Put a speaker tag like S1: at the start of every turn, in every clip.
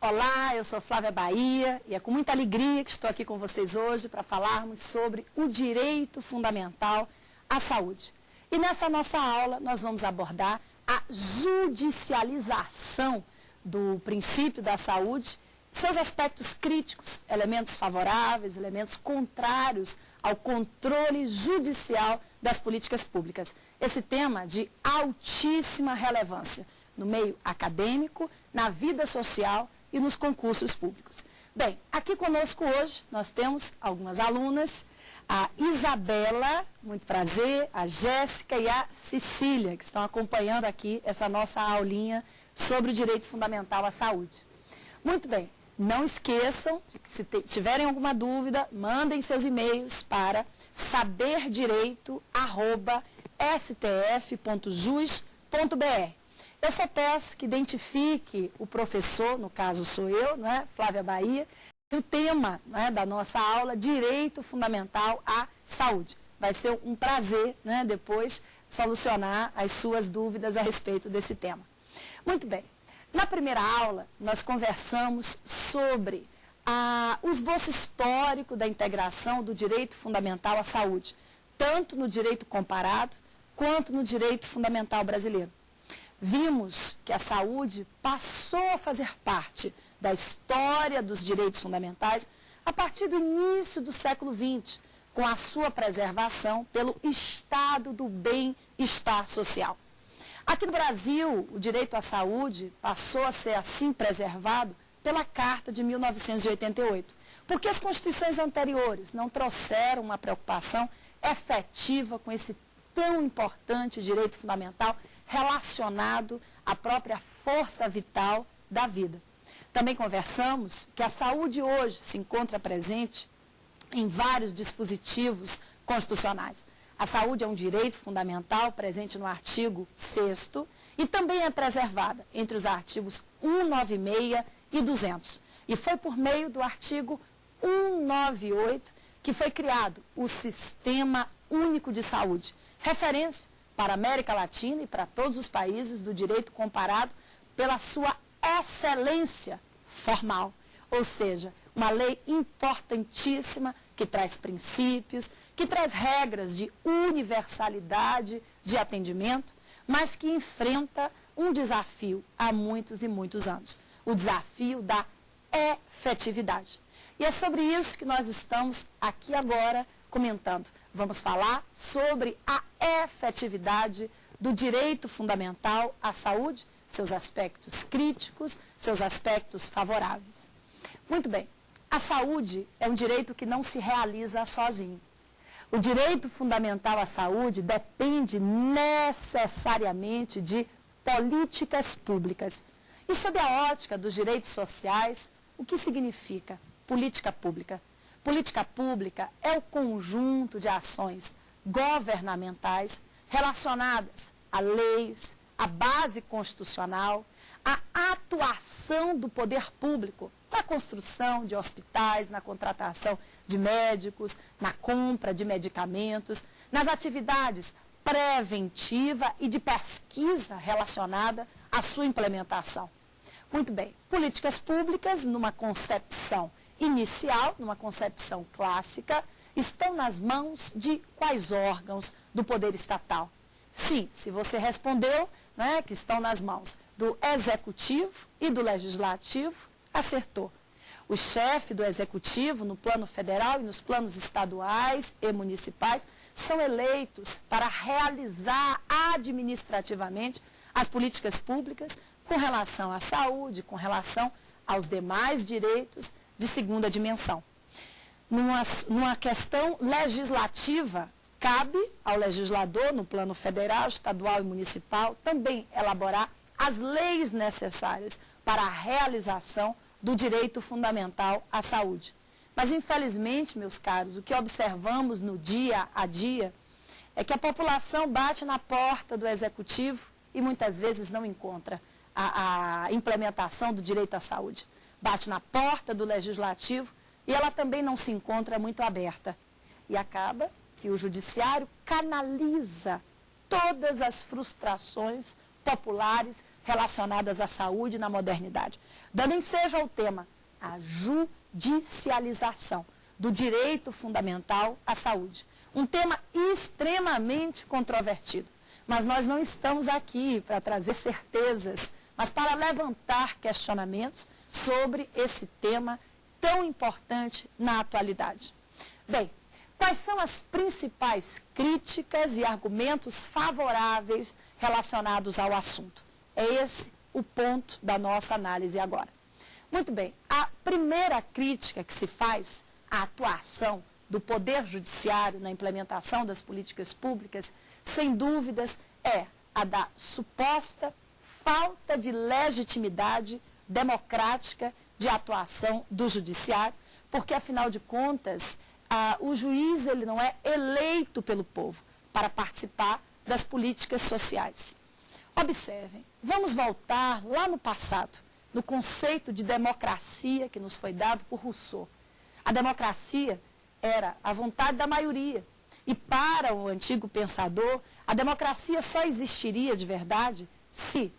S1: Olá, eu sou Flávia Bahia e é com muita alegria que estou aqui com vocês hoje para falarmos sobre o direito fundamental à saúde. E nessa nossa aula nós vamos abordar a judicialização do princípio da saúde, seus aspectos críticos, elementos favoráveis, elementos contrários ao controle judicial das políticas públicas. Esse tema de altíssima relevância no meio acadêmico, na vida social e nos concursos públicos. Bem, aqui conosco hoje nós temos algumas alunas, a Isabela, muito prazer, a Jéssica e a Cecília, que estão acompanhando aqui essa nossa aulinha sobre o direito fundamental à saúde. Muito bem, não esqueçam de que se tiverem alguma dúvida, mandem seus e-mails para saberdireito@stf.jus.br. Eu só peço que identifique o professor, no caso sou eu, né, Flávia Bahia, e o tema, né, da nossa aula, Direito Fundamental à Saúde. Vai ser um prazer, né, depois solucionar as suas dúvidas a respeito desse tema. Muito bem, na primeira aula nós conversamos sobre o esboço histórico da integração do direito fundamental à saúde, tanto no direito comparado quanto no direito fundamental brasileiro. Vimos que a saúde passou a fazer parte da história dos direitos fundamentais a partir do início do século XX, com a sua preservação pelo estado do bem-estar social. Aqui no Brasil, o direito à saúde passou a ser assim preservado pela Carta de 1988, porque as constituições anteriores não trouxeram uma preocupação efetiva com esse tão importante direito fundamental relacionado à própria força vital da vida. Também conversamos que a saúde hoje se encontra presente em vários dispositivos constitucionais. A saúde é um direito fundamental presente no artigo 6º e também é preservada entre os artigos 196 e 200. E foi por meio do artigo 198 que foi criado o Sistema Único de Saúde, referência para a América Latina e para todos os países do direito comparado pela sua excelência formal, ou seja, uma lei importantíssima que traz princípios, que traz regras de universalidade de atendimento, mas que enfrenta um desafio há muitos e muitos anos, o desafio da efetividade. E é sobre isso que nós estamos aqui agora comentando. Vamos falar sobre a efetividade do direito fundamental à saúde, seus aspectos críticos, seus aspectos favoráveis. Muito bem, a saúde é um direito que não se realiza sozinho. O direito fundamental à saúde depende necessariamente de políticas públicas. E sob a ótica dos direitos sociais, o que significa política pública? Política pública é o conjunto de ações governamentais relacionadas a leis, a base constitucional, a atuação do poder público na construção de hospitais, na contratação de médicos, na compra de medicamentos, nas atividades preventiva e de pesquisa relacionada à sua implementação. Muito bem, políticas públicas, numa concepção inicial, numa concepção clássica, estão nas mãos de quais órgãos do poder estatal? Sim, se você respondeu, né, que estão nas mãos do executivo e do legislativo, acertou. O chefe do executivo, no plano federal e nos planos estaduais e municipais, são eleitos para realizar administrativamente as políticas públicas com relação à saúde, com relação aos demais direitos de segunda dimensão. Numa questão legislativa, cabe ao legislador, no plano federal, estadual e municipal, também elaborar as leis necessárias para a realização do direito fundamental à saúde. Mas, infelizmente, meus caros, o que observamos no dia a dia é que a população bate na porta do executivo e muitas vezes não encontra a implementação do direito à saúde. Bate na porta do legislativo e ela também não se encontra muito aberta. E acaba que o judiciário canaliza todas as frustrações populares relacionadas à saúde na modernidade, dando ensejo ao tema a judicialização do direito fundamental à saúde. Um tema extremamente controvertido, mas nós não estamos aqui para trazer certezas, mas para levantar questionamentos sobre esse tema tão importante na atualidade. Bem, quais são as principais críticas e argumentos favoráveis relacionados ao assunto? É esse o ponto da nossa análise agora. Muito bem, a primeira crítica que se faz à atuação do Poder Judiciário na implementação das políticas públicas, sem dúvidas, é a da suposta falta de legitimidade democrática de atuação do Judiciário, porque, afinal de contas, o juiz ele não é eleito pelo povo para participar das políticas sociais. Observem, vamos voltar lá no passado, no conceito de democracia que nos foi dado por Rousseau. A democracia era a vontade da maioria. E para o antigo pensador, a democracia só existiria de verdade se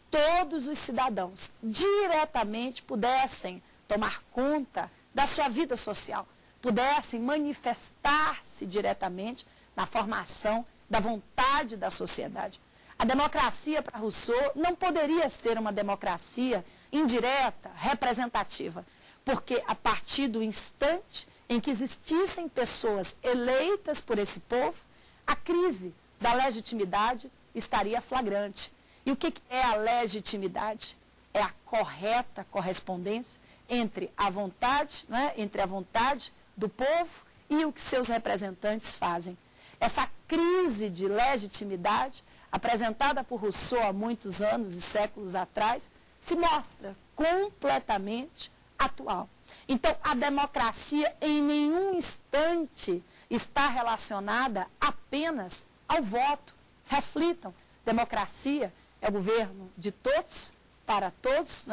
S1: todos os cidadãos diretamente pudessem tomar conta da sua vida social, pudessem manifestar-se diretamente na formação da vontade da sociedade. A democracia para Rousseau não poderia ser uma democracia indireta, representativa, porque a partir do instante em que existissem pessoas eleitas por esse povo, a crise da legitimidade estaria flagrante. E o que é a legitimidade? É a correta correspondência entre a vontade, entre a vontade do povo e o que seus representantes fazem. Essa crise de legitimidade, apresentada por Rousseau há muitos anos e séculos atrás, se mostra completamente atual. Então, a democracia em nenhum instante está relacionada apenas ao voto. Reflitam, democracia é o governo de todos, para todos,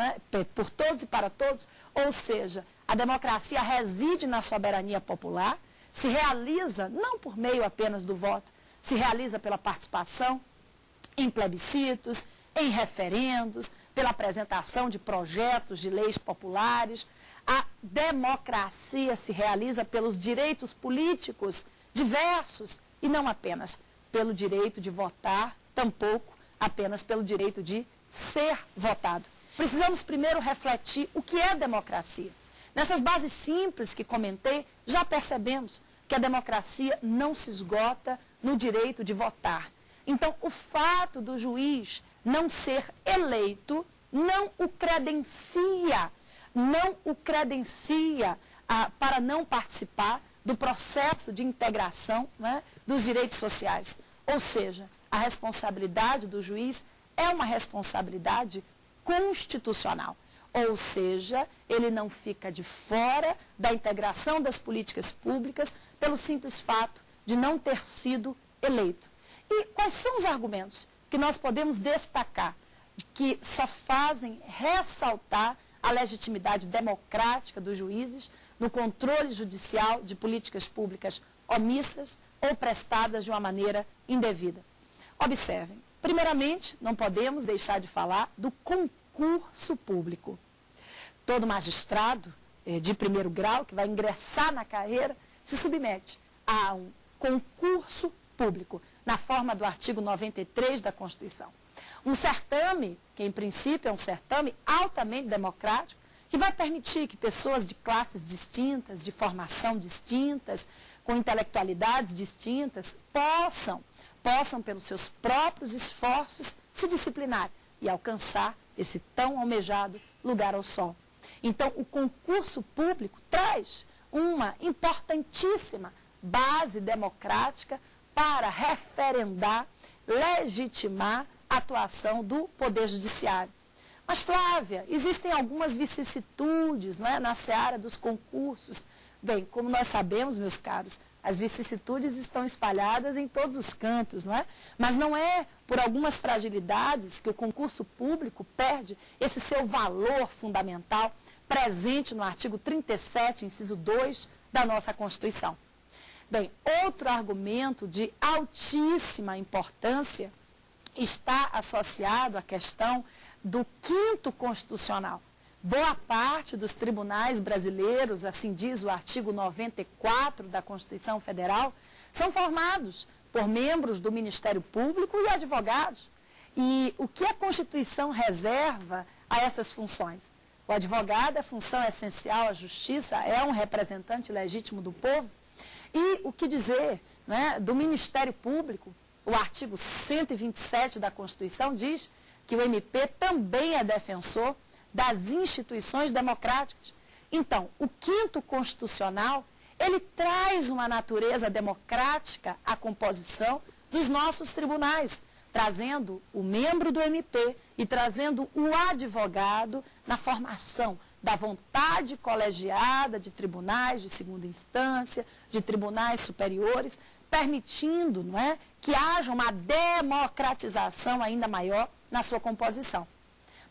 S1: por todos e para todos, ou seja, a democracia reside na soberania popular, se realiza não por meio apenas do voto, se realiza pela participação em plebiscitos, em referendos, pela apresentação de projetos de leis populares. A democracia se realiza pelos direitos políticos diversos e não apenas pelo direito de votar, tampouco apenas pelo direito de ser votado. Precisamos primeiro refletir o que é democracia. Nessas bases simples que comentei, já percebemos que a democracia não se esgota no direito de votar. Então, o fato do juiz não ser eleito não o credencia para não participar do processo de integração dos direitos sociais. Ou seja, a responsabilidade do juiz é uma responsabilidade constitucional. Ou seja, ele não fica de fora da integração das políticas públicas pelo simples fato de não ter sido eleito. E quais são os argumentos que nós podemos destacar que só fazem ressaltar a legitimidade democrática dos juízes no controle judicial de políticas públicas omissas ou prestadas de uma maneira indevida? Observem, primeiramente, não podemos deixar de falar do concurso público. Todo magistrado de primeiro grau que vai ingressar na carreira se submete a um concurso público, na forma do artigo 93 da Constituição. Um certame, que em princípio é um certame altamente democrático, que vai permitir que pessoas de classes distintas, de formação distintas, com intelectualidades distintas, possam pelos seus próprios esforços, se disciplinar e alcançar esse tão almejado lugar ao sol. Então, o concurso público traz uma importantíssima base democrática para referendar, legitimar a atuação do Poder Judiciário. Mas, Flávia, existem algumas vicissitudes na seara dos concursos. Bem, como nós sabemos, meus caros, as vicissitudes estão espalhadas em todos os cantos, mas não é por algumas fragilidades que o concurso público perde esse seu valor fundamental presente no artigo 37, inciso 2 da nossa Constituição. Bem, outro argumento de altíssima importância está associado à questão do 5º constitucional. Boa parte dos tribunais brasileiros, assim diz o artigo 94 da Constituição Federal, são formados por membros do Ministério Público e advogados. E o que a Constituição reserva a essas funções? O advogado é função essencial à justiça, é um representante legítimo do povo. E o que dizer, né, do Ministério Público? O artigo 127 da Constituição diz que o MP também é defensor das instituições democráticas. Então, o 5º constitucional, ele traz uma natureza democrática à composição dos nossos tribunais, trazendo o membro do MP e trazendo o advogado na formação da vontade colegiada de tribunais de segunda instância, de tribunais superiores, permitindo, não é, que haja uma democratização ainda maior na sua composição.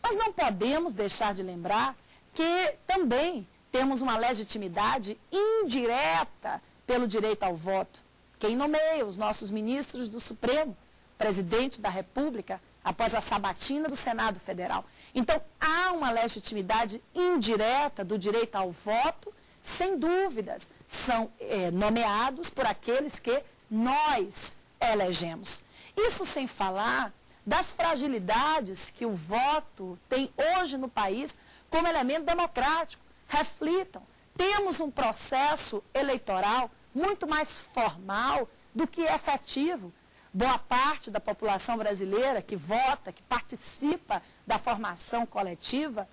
S1: Mas não podemos deixar de lembrar que também temos uma legitimidade indireta pelo direito ao voto. Quem nomeia os nossos ministros do Supremo? Presidente da República, após a sabatina do Senado Federal. Então, há uma legitimidade indireta do direito ao voto, sem dúvidas, são nomeados por aqueles que nós elegemos. Isso sem falar das fragilidades que o voto tem hoje no país como elemento democrático. Reflitam, temos um processo eleitoral muito mais formal do que efetivo. Boa parte da população brasileira que vota, que participa da formação coletiva,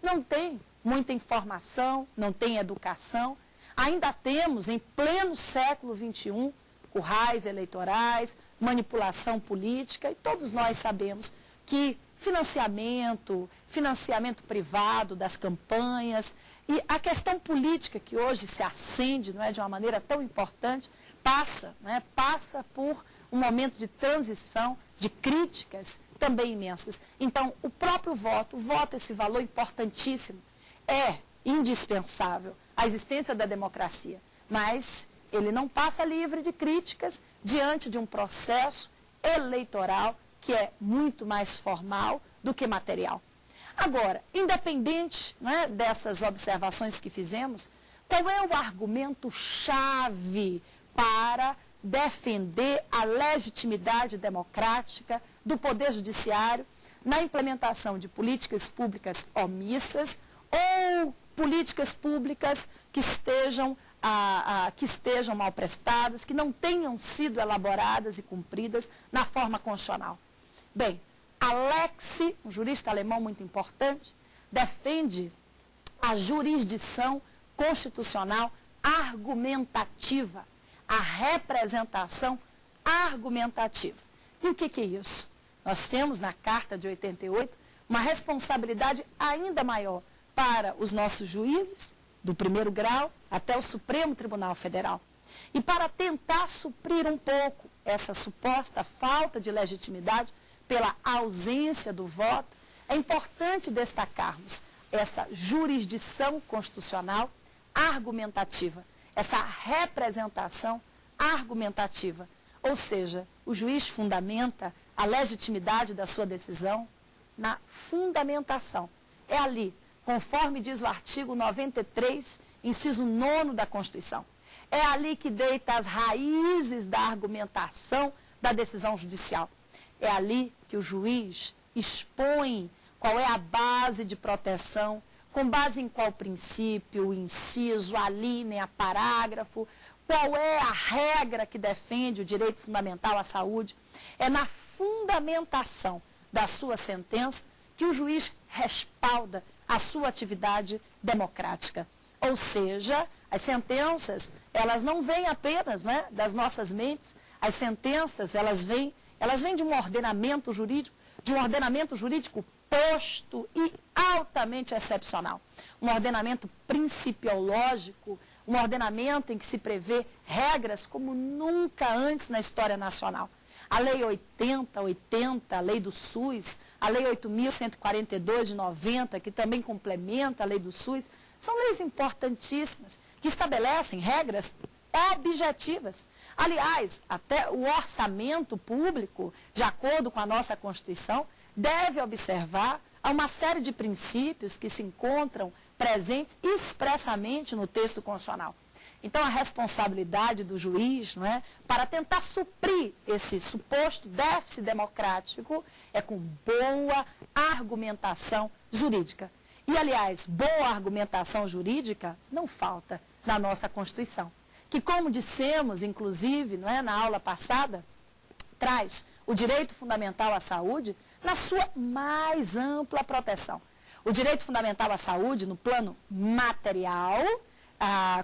S1: não tem muita informação, não tem educação. Ainda temos, em pleno século XXI, currais eleitorais, manipulação política, e todos nós sabemos que financiamento privado das campanhas e a questão política que hoje se acende, não é, de uma maneira tão importante, passa por um momento de transição, de críticas também imensas. Então, o próprio voto, esse valor importantíssimo, é indispensável à existência da democracia, mas ele não passa livre de críticas diante de um processo eleitoral que é muito mais formal do que material. Agora, independente, né, dessas observações que fizemos, qual é o argumento-chave para defender a legitimidade democrática do Poder Judiciário na implementação de políticas públicas omissas ou políticas públicas que estejam mal prestadas, que não tenham sido elaboradas e cumpridas na forma constitucional? Bem, Alexis, um jurista alemão muito importante, defende a jurisdição constitucional argumentativa, a representação argumentativa. E o que é isso? Nós temos na Carta de 88 uma responsabilidade ainda maior para os nossos juízes, do 1º grau até o Supremo Tribunal Federal. E para tentar suprir um pouco essa suposta falta de legitimidade pela ausência do voto, é importante destacarmos essa jurisdição constitucional argumentativa, essa representação argumentativa. Ou seja, o juiz fundamenta a legitimidade da sua decisão na fundamentação. É ali, conforme diz o artigo 93, inciso 9º da Constituição. É ali que deita as raízes da argumentação da decisão judicial. É ali que o juiz expõe qual é a base de proteção, com base em qual princípio, inciso, a linha, parágrafo, qual é a regra que defende o direito fundamental à saúde. É na fundamentação da sua sentença que o juiz respalda a sua atividade democrática. Ou seja, as sentenças, elas não vêm apenas, né, das nossas mentes, as sentenças, elas vêm de um ordenamento jurídico posto e altamente excepcional. Um ordenamento principiológico, um ordenamento em que se prevê regras como nunca antes na história nacional. A Lei 80, a Lei do SUS, a Lei 8.142 de 90, que também complementa a Lei do SUS, são leis importantíssimas, que estabelecem regras objetivas. Aliás, até o orçamento público, de acordo com a nossa Constituição, deve observar uma série de princípios que se encontram presentes expressamente no texto constitucional. Então, a responsabilidade do juiz, não é, para tentar suprir esse suposto déficit democrático é com boa argumentação jurídica. E, aliás, boa argumentação jurídica não falta na nossa Constituição, que, como dissemos, inclusive, não é, na aula passada, traz o direito fundamental à saúde na sua mais ampla proteção. O direito fundamental à saúde no plano material,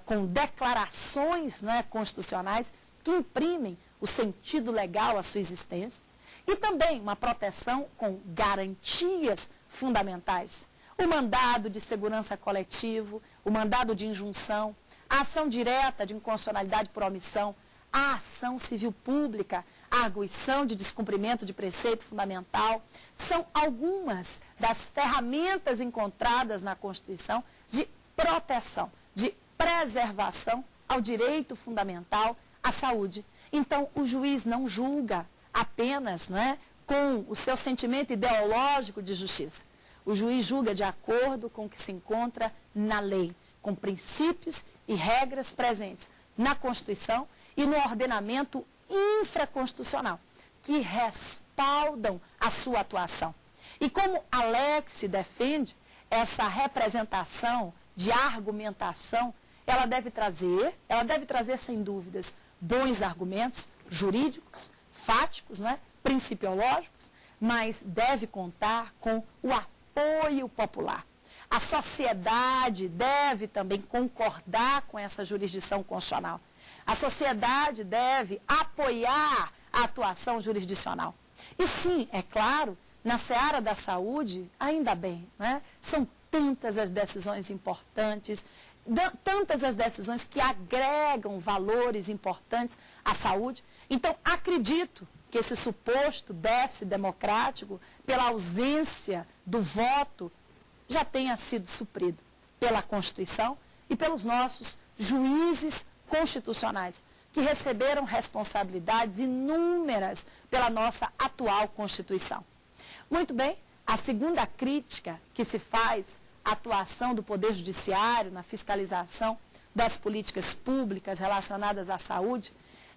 S1: com declarações, não é, constitucionais que imprimem o sentido legal à sua existência, e também uma proteção com garantias fundamentais. O mandado de segurança coletivo, o mandado de injunção, a ação direta de inconstitucionalidade por omissão, a ação civil pública, a arguição de descumprimento de preceito fundamental, são algumas das ferramentas encontradas na Constituição de proteção, de preservação ao direito fundamental à saúde. Então, o juiz não julga apenas, não é, com o seu sentimento ideológico de justiça. O juiz julga de acordo com o que se encontra na lei, com princípios e regras presentes na Constituição e no ordenamento infraconstitucional, que respaldam a sua atuação. E como Alex defende essa representação de argumentação, ela deve trazer sem dúvidas bons argumentos jurídicos, fáticos, não é? Principiológicos, mas deve contar com o apoio popular. A sociedade deve também concordar com essa jurisdição constitucional. A sociedade deve apoiar a atuação jurisdicional. E sim, é claro, na seara da saúde, ainda bem, né? São tantas as decisões importantes, tantas as decisões que agregam valores importantes à saúde. Então, acredito que esse suposto déficit democrático, pela ausência do voto, já tenha sido suprido pela Constituição e pelos nossos juízes constitucionais, que receberam responsabilidades inúmeras pela nossa atual Constituição. Muito bem, a segunda crítica que se faz à atuação do Poder Judiciário na fiscalização das políticas públicas relacionadas à saúde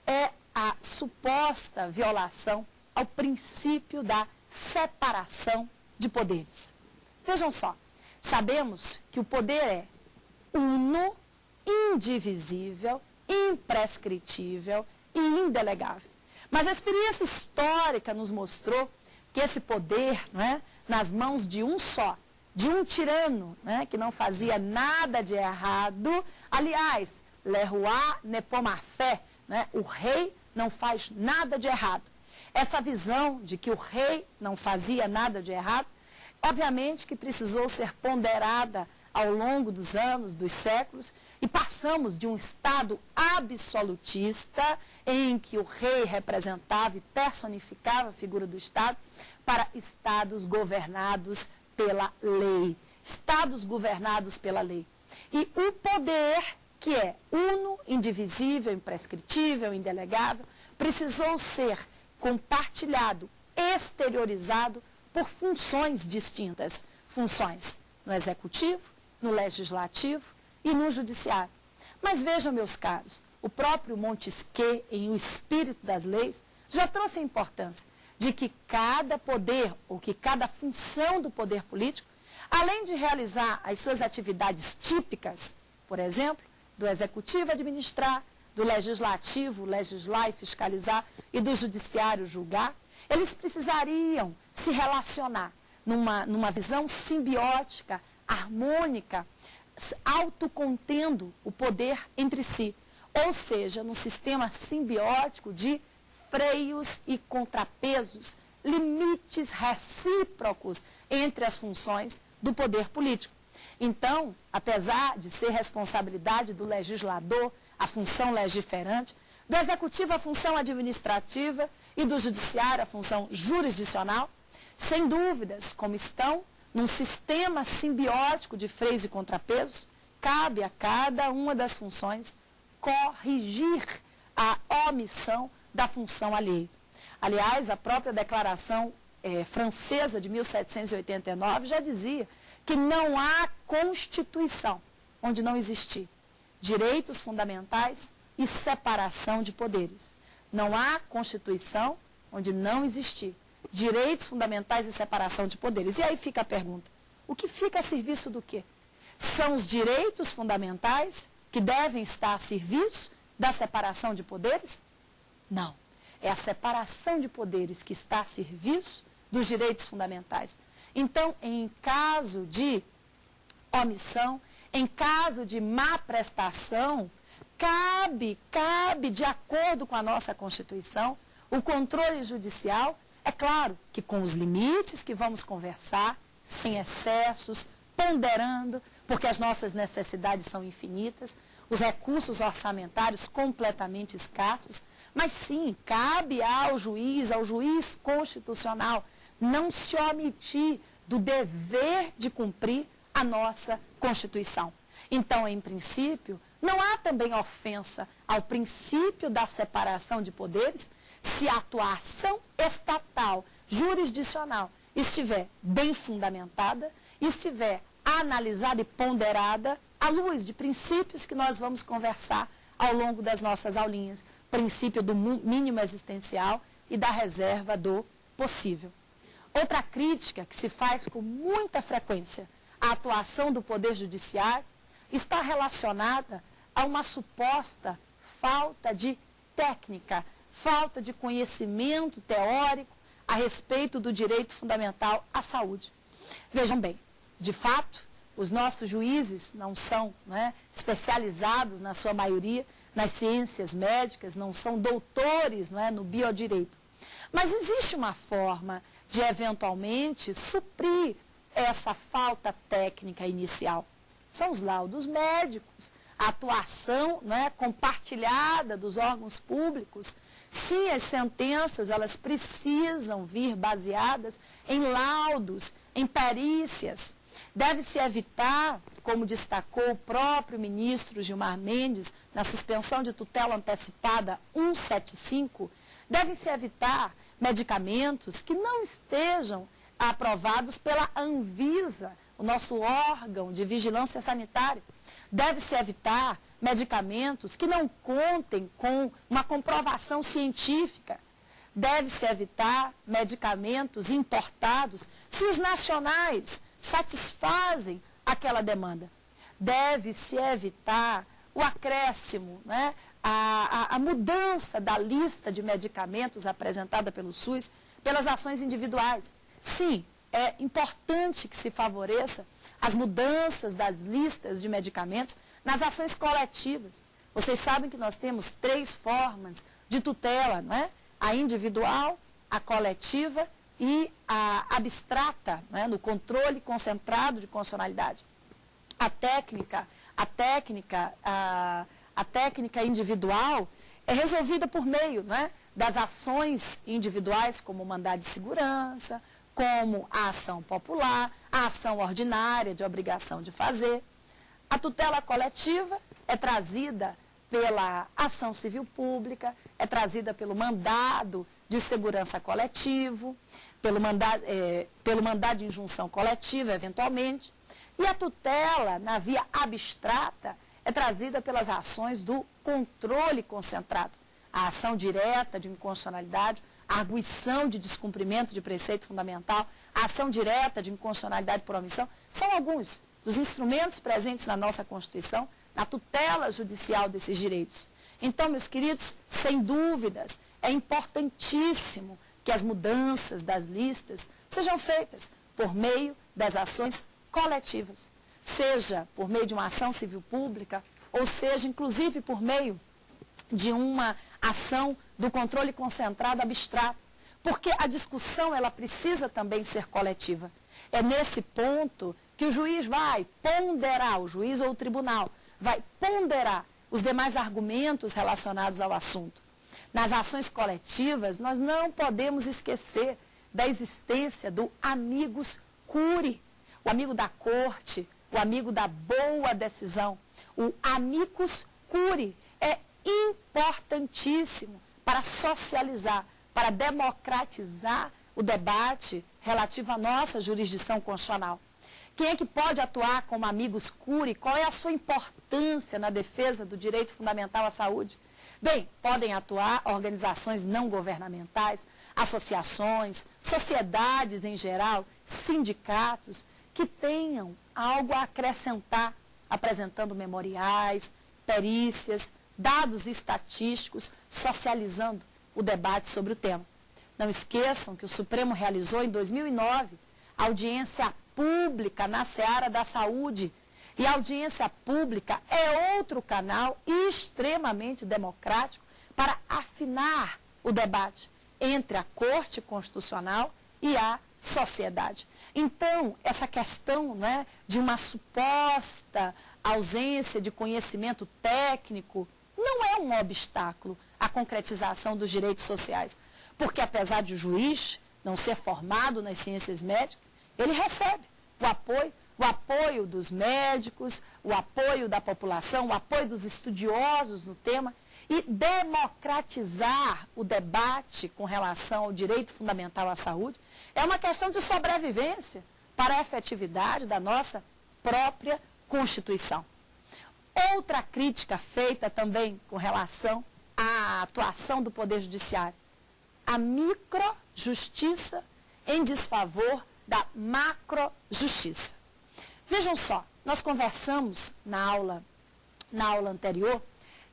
S1: é a suposta violação ao princípio da separação de poderes. Vejam só, sabemos que o poder é uno, indivisível, imprescritível e indelegável. Mas a experiência histórica nos mostrou que esse poder, não é, nas mãos de um só, de um tirano, né, que não fazia nada de errado, aliás, le roi ne peut mal faire, né, o rei não faz nada de errado. Essa visão de que o rei não fazia nada de errado, obviamente que precisou ser ponderada ao longo dos anos, dos séculos, e passamos de um Estado absolutista, em que o rei representava e personificava a figura do Estado, para Estados governados pela lei. Estados governados pela lei. E o poder, que é uno, indivisível, imprescritível, indelegável, precisou ser compartilhado, exteriorizado por funções distintas. Funções no Executivo, no Legislativo e no Judiciário. Mas vejam, meus caros, o próprio Montesquieu, em O Espírito das Leis, já trouxe a importância de que cada poder, ou que cada função do poder político, além de realizar as suas atividades típicas, por exemplo, do Executivo administrar, do Legislativo legislar e fiscalizar, e do Judiciário julgar, eles precisariam se relacionar numa visão simbiótica, harmônica, autocontendo o poder entre si, ou seja, num sistema simbiótico de freios e contrapesos, limites recíprocos entre as funções do poder político. Então, apesar de ser responsabilidade do legislador a função legiferante, do Executivo a função administrativa e do Judiciário a função jurisdicional, sem dúvidas, como estão num sistema simbiótico de freios e contrapesos, cabe a cada uma das funções corrigir a omissão da função alheia. Aliás, a própria declaração francesa de 1789 já dizia que não há Constituição onde não existir direitos fundamentais e separação de poderes. Não há Constituição onde não existir direitos fundamentais e separação de poderes. E aí fica a pergunta, o que fica a serviço do quê? São os direitos fundamentais que devem estar a serviço da separação de poderes? Não. É a separação de poderes que está a serviço dos direitos fundamentais. Então, em caso de omissão, em caso de má prestação, cabe, de acordo com a nossa Constituição, o controle judicial, é claro que com os limites que vamos conversar, sem excessos, ponderando, porque as nossas necessidades são infinitas, os recursos orçamentários completamente escassos, mas sim, cabe ao juiz constitucional, não se omitir do dever de cumprir a nossa Constituição. Então, em princípio, não há também ofensa ao princípio da separação de poderes se a atuação estatal, jurisdicional, estiver bem fundamentada, estiver analisada e ponderada à luz de princípios que nós vamos conversar ao longo das nossas aulinhas, princípio do mínimo existencial e da reserva do possível. Outra crítica que se faz com muita frequência à atuação do Poder Judiciário está relacionada a uma suposta falta de técnica, falta de conhecimento teórico a respeito do direito fundamental à saúde. Vejam bem, de fato, os nossos juízes não são especializados, na sua maioria, nas ciências médicas, não são doutores no biodireito. Mas existe uma forma de, eventualmente, suprir essa falta técnica inicial. São os laudos médicos, a atuação compartilhada dos órgãos públicos. Sim, as sentenças, elas precisam vir baseadas em laudos, em perícias. Deve-se evitar, como destacou o próprio ministro Gilmar Mendes, na suspensão de tutela antecipada 175, devem-se evitar medicamentos que não estejam aprovados pela Anvisa, o nosso órgão de vigilância sanitária. Deve-se evitar medicamentos que não contem com uma comprovação científica. Deve-se evitar medicamentos importados se os nacionais satisfazem aquela demanda. Deve-se evitar o acréscimo, a mudança da lista de medicamentos apresentada pelo SUS pelas ações individuais. Sim, é importante que se favoreça as mudanças das listas de medicamentos nas ações coletivas. Vocês sabem que nós temos 3 formas de tutela, A individual, a coletiva e a abstrata, no controle concentrado de constitucionalidade. A técnica individual é resolvida por meio das ações individuais, como o mandado de segurança, como a ação popular, a ação ordinária de obrigação de fazer. A tutela coletiva é trazida pela ação civil pública, é trazida pelo mandado de segurança coletivo, pelo mandado de injunção coletiva, eventualmente. E a tutela, na via abstrata, é trazida pelas ações do controle concentrado. A ação direta de inconstitucionalidade, a arguição de descumprimento de preceito fundamental, a ação direta de inconstitucionalidade por omissão, são alguns dos instrumentos presentes na nossa Constituição, na tutela judicial desses direitos. Então, meus queridos, sem dúvidas, é importantíssimo que as mudanças das listas sejam feitas por meio das ações coletivas, seja por meio de uma ação civil pública, ou seja, inclusive, por meio de uma ação do controle concentrado abstrato, porque a discussão ela precisa também ser coletiva. É nesse ponto que o juiz vai ponderar, o juiz ou o tribunal, vai ponderar os demais argumentos relacionados ao assunto. Nas ações coletivas, nós não podemos esquecer da existência do amicus curiae, o amigo da corte, o amigo da boa decisão. O amicus curiae é importantíssimo para socializar, para democratizar o debate relativo à nossa jurisdição constitucional. Quem é que pode atuar como amigos curi? Qual é a sua importância na defesa do direito fundamental à saúde? Bem, podem atuar organizações não governamentais, associações, sociedades em geral, sindicatos, que tenham algo a acrescentar, apresentando memoriais, perícias, dados estatísticos, socializando o debate sobre o tema. Não esqueçam que o Supremo realizou em 2009 audiência pública na seara da saúde. E a audiência pública é outro canal extremamente democrático para afinar o debate entre a Corte Constitucional e a sociedade. Então, essa questão, né, de uma suposta ausência de conhecimento técnico não é um obstáculo à concretização dos direitos sociais. Porque, apesar de o juiz não ser formado nas ciências médicas, ele recebe o apoio dos médicos, o apoio da população, o apoio dos estudiosos no tema, e democratizar o debate com relação ao direito fundamental à saúde é uma questão de sobrevivência para a efetividade da nossa própria Constituição. Outra crítica feita também com relação à atuação do Poder Judiciário, a microjustiça em desfavor da macrojustiça. Vejam só, nós conversamos na aula anterior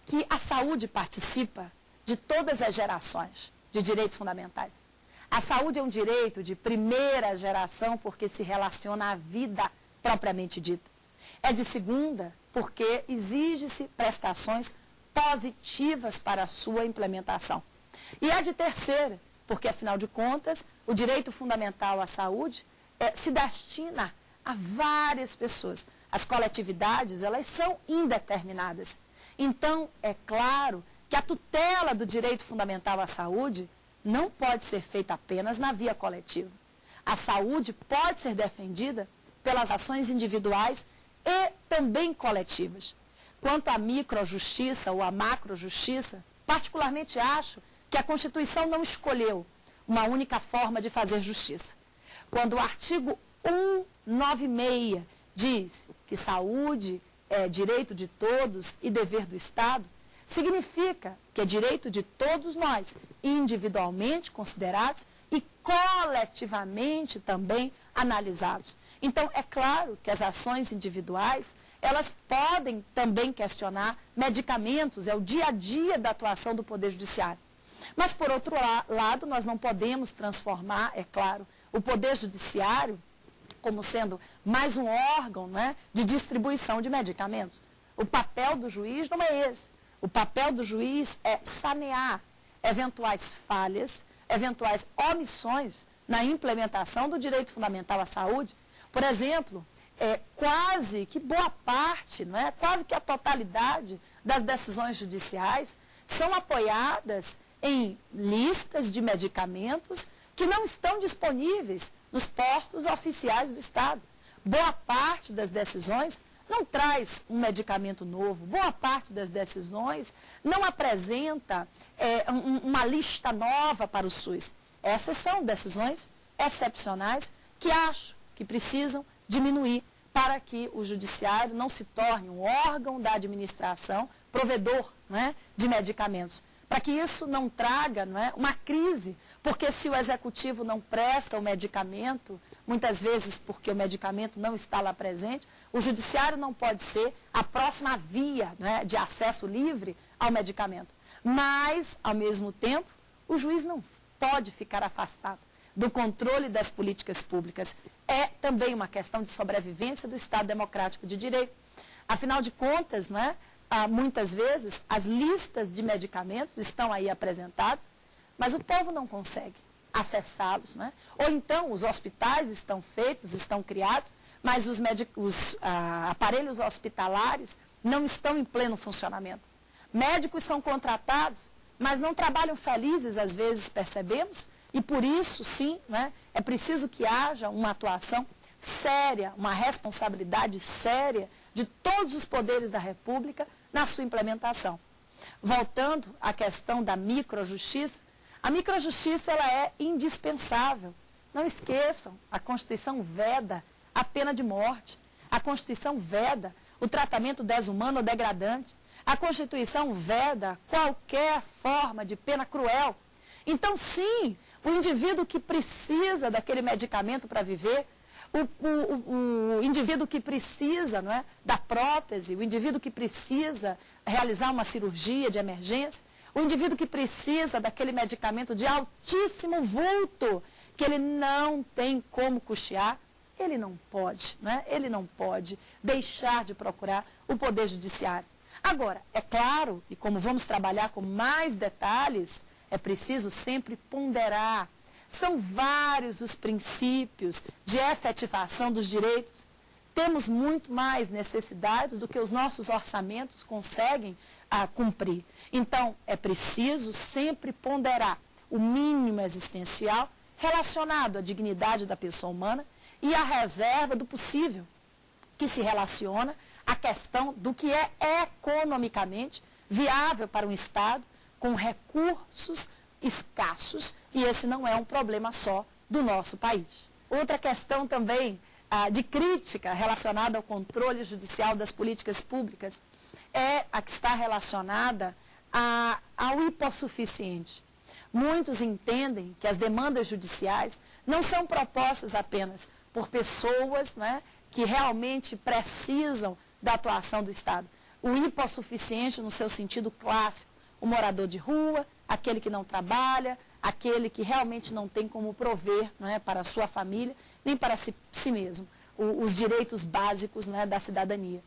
S1: que a saúde participa de todas as gerações de direitos fundamentais. A saúde é um direito de primeira geração porque se relaciona à vida propriamente dita. É de segunda porque exige-se prestações positivas para a sua implementação. E é de terceira porque, afinal de contas, o direito fundamental à saúde se destina a várias pessoas. As coletividades, elas são indeterminadas. Então, é claro que a tutela do direito fundamental à saúde não pode ser feita apenas na via coletiva. A saúde pode ser defendida pelas ações individuais e também coletivas. Quanto à microjustiça ou à macrojustiça, particularmente acho que a Constituição não escolheu uma única forma de fazer justiça. Quando o artigo 196 diz que saúde é direito de todos e dever do Estado, significa que é direito de todos nós, individualmente considerados e coletivamente também analisados. Então, é claro que as ações individuais, elas podem também questionar medicamentos, é o dia a dia da atuação do Poder Judiciário. Mas, por outro lado, nós não podemos transformar, é claro, o Poder Judiciário como sendo mais um órgão, né, de distribuição de medicamentos. O papel do juiz não é esse. O papel do juiz é sanear eventuais falhas, eventuais omissões na implementação do direito fundamental à saúde. Por exemplo, quase que boa parte, não é, quase que a totalidade das decisões judiciais são apoiadas em listas de medicamentos que não estão disponíveis nos postos oficiais do Estado. Boa parte das decisões não traz um medicamento novo, boa parte das decisões não apresenta uma lista nova para o SUS. Essas são decisões excepcionais que acho que precisam diminuir para que o judiciário não se torne um órgão da administração, provedor, não é, de medicamentos. Para que isso não traga, não é, uma crise, porque se o executivo não presta o medicamento, muitas vezes porque o medicamento não está lá presente, o judiciário não pode ser a próxima via, não é, de acesso livre ao medicamento. Mas, ao mesmo tempo, o juiz não pode ficar afastado do controle das políticas públicas. É também uma questão de sobrevivência do Estado Democrático de Direito. Afinal de contas, não é? Muitas vezes, as listas de medicamentos estão aí apresentadas, mas o povo não consegue acessá-los, né? Ou então, os hospitais estão feitos, estão criados, mas os aparelhos hospitalares não estão em pleno funcionamento. Médicos são contratados, mas não trabalham felizes, às vezes, percebemos, e por isso, sim, né, é preciso que haja uma atuação séria, uma responsabilidade séria de todos os poderes da República na sua implementação. voltando à questão da microjustiça, a microjustiça ela é indispensável. Não esqueçam, a Constituição veda a pena de morte, a Constituição veda o tratamento desumano ou degradante, a Constituição veda qualquer forma de pena cruel. Então, sim, o indivíduo que precisa daquele medicamento para viver, o indivíduo que precisa, não é, da prótese, o indivíduo que precisa realizar uma cirurgia de emergência, o indivíduo que precisa daquele medicamento de altíssimo vulto, que ele não tem como custear, ele não pode, né? Ele não pode deixar de procurar o Poder Judiciário. Agora, é claro, e como vamos trabalhar com mais detalhes, é preciso sempre ponderar. São vários os princípios de efetivação dos direitos. Temos muito mais necessidades do que os nossos orçamentos conseguem cumprir. Então, é preciso sempre ponderar o mínimo existencial relacionado à dignidade da pessoa humana e à reserva do possível, que se relaciona à questão do que é economicamente viável para um Estado com recursos escassos, e esse não é um problema só do nosso país. Outra questão também de crítica relacionada ao controle judicial das políticas públicas é a que está relacionada ao hipossuficiente. Muitos entendem que as demandas judiciais não são propostas apenas por pessoas, né, que realmente precisam da atuação do Estado. O hipossuficiente no seu sentido clássico, o morador de rua, aquele que não trabalha, aquele que realmente não tem como prover, não é, para a sua família, nem para si mesmo, os direitos básicos, não é, da cidadania.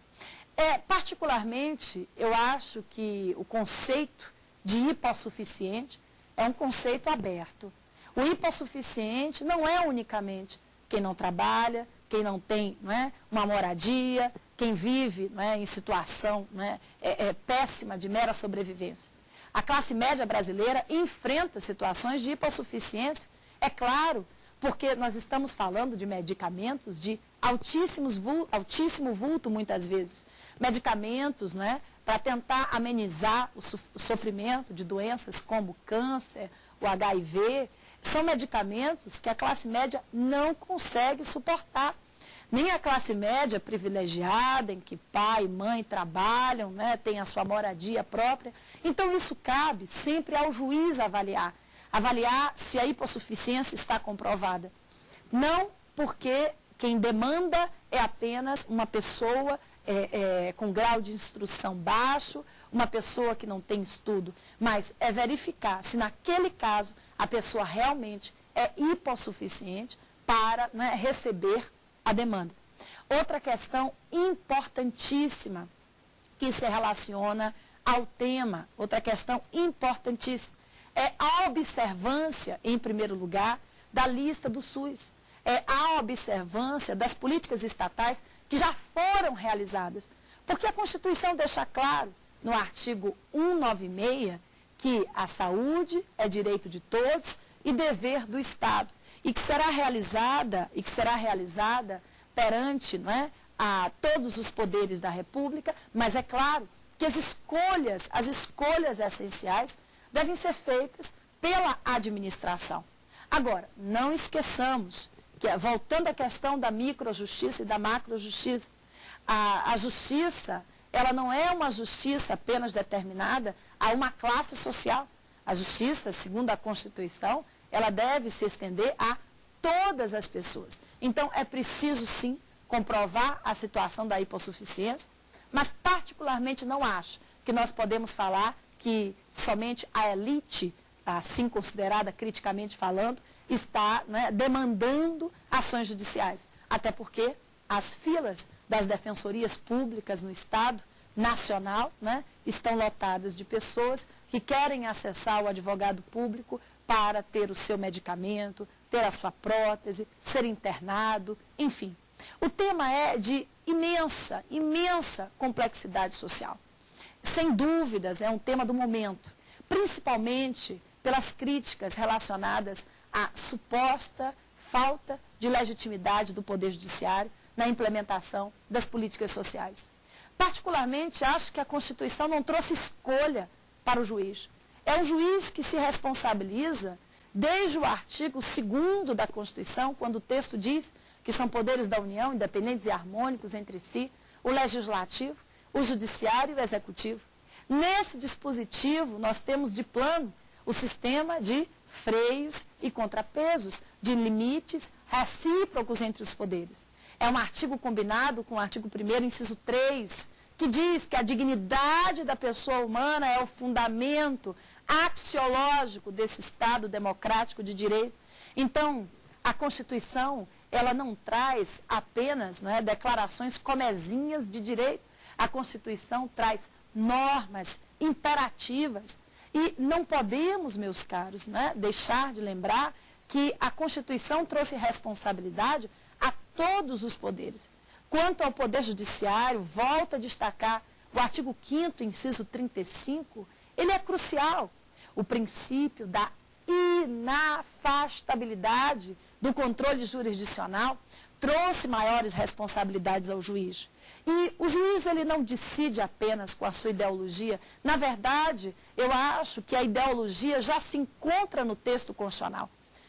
S1: Particularmente, eu acho que o conceito de hipossuficiente é um conceito aberto. O hipossuficiente não é unicamente quem não trabalha, quem não tem, não é, uma moradia, quem vive, não é, em situação, não é, péssima de mera sobrevivência. A classe média brasileira enfrenta situações de hipossuficiência, é claro, porque nós estamos falando de medicamentos de altíssimo vulto, muitas vezes. Medicamentos, né, para tentar amenizar o sofrimento de doenças como câncer, o HIV, são medicamentos que a classe média não consegue suportar. Nem a classe média privilegiada, em que pai e mãe trabalham, né, tem a sua moradia própria. Então, isso cabe sempre ao juiz avaliar se a hipossuficiência está comprovada. Não porque quem demanda é apenas uma pessoa com grau de instrução baixo, uma pessoa que não tem estudo, mas é verificar se naquele caso a pessoa realmente é hipossuficiente para, né, receber a demanda. Outra questão importantíssima que se relaciona ao tema, outra questão importantíssima, é a observância, em primeiro lugar, da lista do SUS. É a observância das políticas estatais que já foram realizadas. Porque a Constituição deixa claro, no artigo 196, que a saúde é direito de todos e dever do Estado. E que será realizada perante, não é, a todos os poderes da República, mas é claro que as escolhas essenciais devem ser feitas pela administração. Agora, não esqueçamos que, voltando à questão da microjustiça e da macrojustiça, a justiça, ela não é uma justiça apenas determinada a uma classe social. A justiça, segundo a Constituição, ela deve se estender a todas as pessoas. Então, é preciso, sim, comprovar a situação da hipossuficiência, mas particularmente não acho que nós podemos falar que somente a elite, assim considerada criticamente falando, está, né, demandando ações judiciais. Até porque as filas das defensorias públicas no Estado nacional, né, estão lotadas de pessoas que querem acessar o advogado público para ter o seu medicamento, ter a sua prótese, ser internado, enfim. O tema é de imensa complexidade social. Sem dúvidas, é um tema do momento, principalmente pelas críticas relacionadas à suposta falta de legitimidade do Poder Judiciário na implementação das políticas sociais. Particularmente, acho que a Constituição não trouxe escolha para o juiz. É o juiz que se responsabiliza desde o artigo 2º da Constituição, quando o texto diz que são poderes da União, independentes e harmônicos entre si, o legislativo, o judiciário e o executivo. Nesse dispositivo, nós temos de plano o sistema de freios e contrapesos, de limites recíprocos entre os poderes. É um artigo combinado com o artigo 1º, inciso 3, que diz que a dignidade da pessoa humana é o fundamento axiológico desse Estado democrático de direito. Então, a Constituição, ela não traz apenas, né, declarações comezinhas de direito. A Constituição traz normas imperativas. E não podemos, meus caros, né, deixar de lembrar que a Constituição trouxe responsabilidade a todos os poderes. Quanto ao Poder Judiciário, volto a destacar o artigo 5º, inciso 35, ele é crucial. O princípio da inafastabilidade do controle jurisdicional trouxe maiores responsabilidades ao juiz. E o juiz, ele não decide apenas com a sua ideologia. Na verdade, eu acho que a ideologia já se encontra no texto constitucional.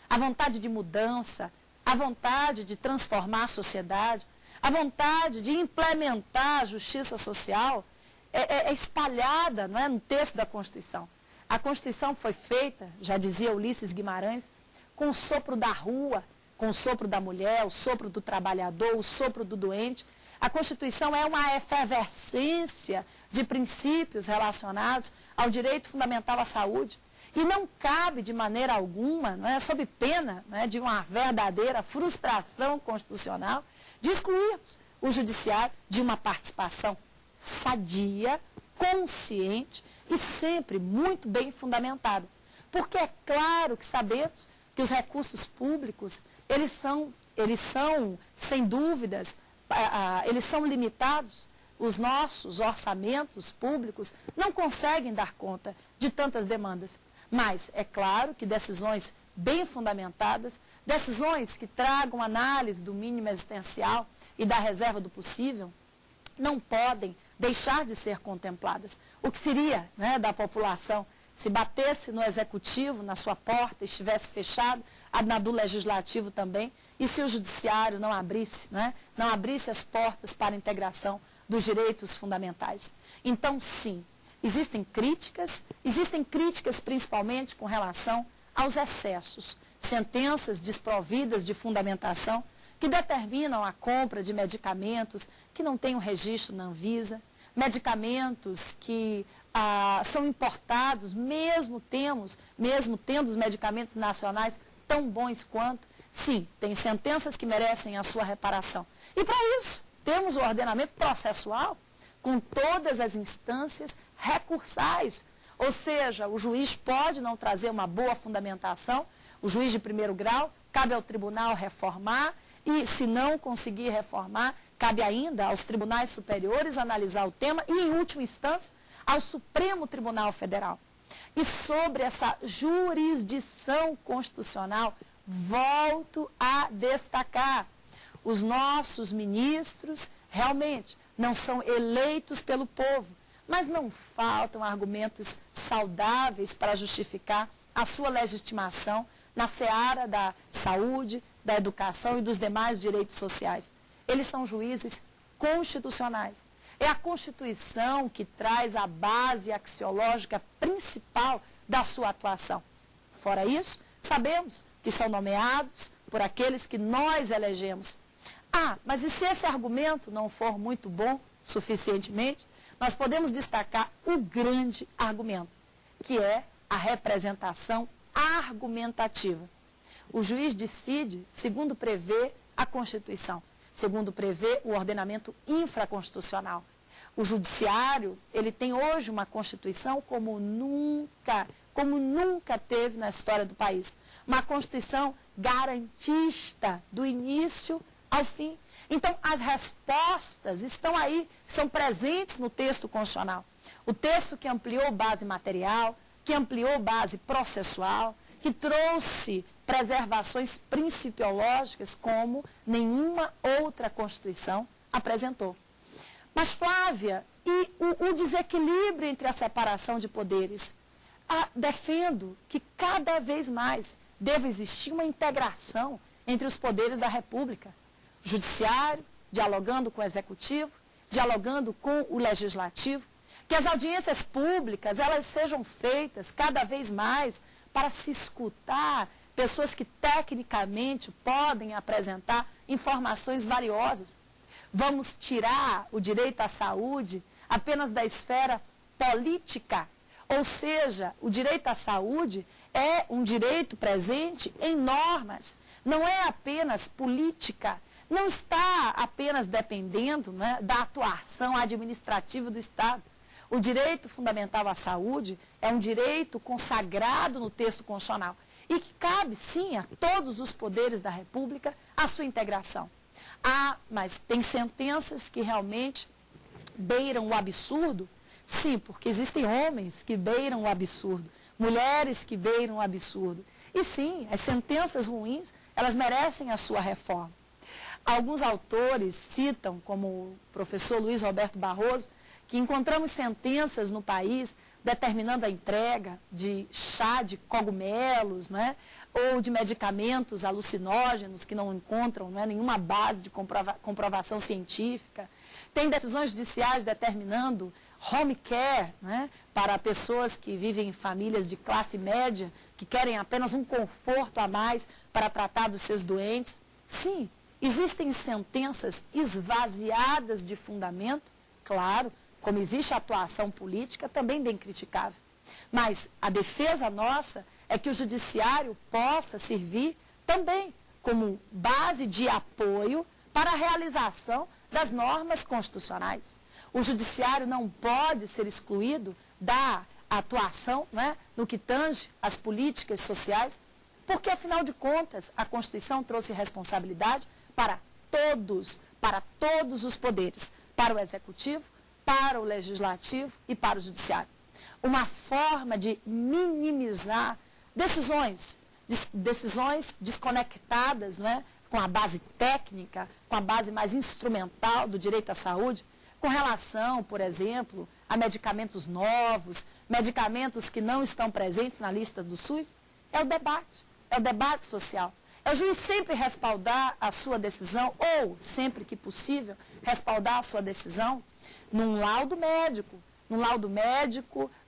S1: A vontade de mudança, a vontade de transformar a sociedade, a vontade de implementar a justiça social é espalhada, não é, no texto da Constituição. A Constituição foi feita, já dizia Ulisses Guimarães, com o sopro da rua, com o sopro da mulher, o sopro do trabalhador, o sopro do doente. A Constituição é uma efervescência de princípios relacionados ao direito fundamental à saúde. E não cabe de maneira alguma, não é, sob pena, não é, de uma verdadeira frustração constitucional, de excluirmos o judiciário de uma participação sadia, consciente e sempre muito bem fundamentada. Porque é claro que sabemos que os recursos públicos, eles são sem dúvidas, eles são limitados. Os nossos orçamentos públicos não conseguem dar conta de tantas demandas. Mas é claro que decisões bem fundamentadas, decisões que tragam análise do mínimo existencial e da reserva do possível, não podem deixar de ser contempladas. O que seria, né, da população se batesse no executivo, na sua porta, estivesse fechado, na do legislativo também, e se o judiciário não abrisse, né, não abrisse as portas para a integração dos direitos fundamentais. Então, sim, existem críticas principalmente com relação aos excessos, sentenças desprovidas de fundamentação que determinam a compra de medicamentos que não têm um registro na Anvisa, medicamentos que são importados, mesmo tendo os medicamentos nacionais tão bons quanto. Sim, tem sentenças que merecem a sua reparação. E para isso, temos o ordenamento processual, com todas as instâncias recursais. Ou seja, o juiz pode não trazer uma boa fundamentação, o juiz de primeiro grau, cabe ao tribunal reformar, e se não conseguir reformar, cabe ainda aos tribunais superiores analisar o tema e, em última instância, ao Supremo Tribunal Federal. E sobre essa jurisdição constitucional, volto a destacar, os nossos ministros realmente não são eleitos pelo povo, mas não faltam argumentos saudáveis para justificar a sua legitimação na seara da saúde, da educação e dos demais direitos sociais. Eles são juízes constitucionais. É a Constituição que traz a base axiológica principal da sua atuação. Fora isso, sabemos que são nomeados por aqueles que nós elegemos. Mas e se esse argumento não for muito bom suficientemente, nós podemos destacar o grande argumento, que é a representação argumentativa. O juiz decide segundo prevê a Constituição, segundo prevê o ordenamento infraconstitucional. O judiciário, ele tem hoje uma Constituição como nunca teve na história do país. Uma Constituição garantista do início ao fim. Então, as respostas estão aí, são presentes no texto constitucional. O texto que ampliou base material, que ampliou base processual, que trouxe preservações principiológicas como nenhuma outra Constituição apresentou. Mas, Flávia, e o desequilíbrio entre a separação de poderes? Defendo que cada vez mais deve existir uma integração entre os poderes da República. O Judiciário, dialogando com o Executivo, dialogando com o Legislativo, que as audiências públicas elas sejam feitas cada vez mais para se escutar pessoas que tecnicamente podem apresentar informações valiosas. Vamos tirar o direito à saúde apenas da esfera política, ou seja, o direito à saúde é um direito presente em normas, não é apenas política, não está apenas dependendo, né, da atuação administrativa do Estado. O direito fundamental à saúde é um direito consagrado no texto constitucional e que cabe, sim, a todos os poderes da República a sua integração. Mas tem sentenças que realmente beiram o absurdo? Sim, porque existem homens que beiram o absurdo, mulheres que beiram o absurdo. E sim, as sentenças ruins, elas merecem a sua reforma. Alguns autores citam, como o professor Luiz Roberto Barroso, que encontramos sentenças no país determinando a entrega de chá de cogumelos, né, ou de medicamentos alucinógenos que não encontram, né, nenhuma base de comprovação científica. Tem decisões judiciais determinando home care, né, para pessoas que vivem em famílias de classe média, que querem apenas um conforto a mais para tratar dos seus doentes. Sim, existem sentenças esvaziadas de fundamento, claro, como existe a atuação política, também bem criticável. Mas a defesa nossa é que o judiciário possa servir também como base de apoio para a realização das normas constitucionais. O judiciário não pode ser excluído da atuação, né, no que tange às políticas sociais, porque, afinal de contas, a Constituição trouxe responsabilidade para todos os poderes, para o Executivo, para o Legislativo e para o Judiciário. Uma forma de minimizar decisões desconectadas, né, com a base técnica, com a base mais instrumental do direito à saúde, com relação, por exemplo, a medicamentos novos, medicamentos que não estão presentes na lista do SUS, é o debate social. É o juiz sempre respaldar a sua decisão, ou, sempre que possível, respaldar a sua decisão num laudo médico,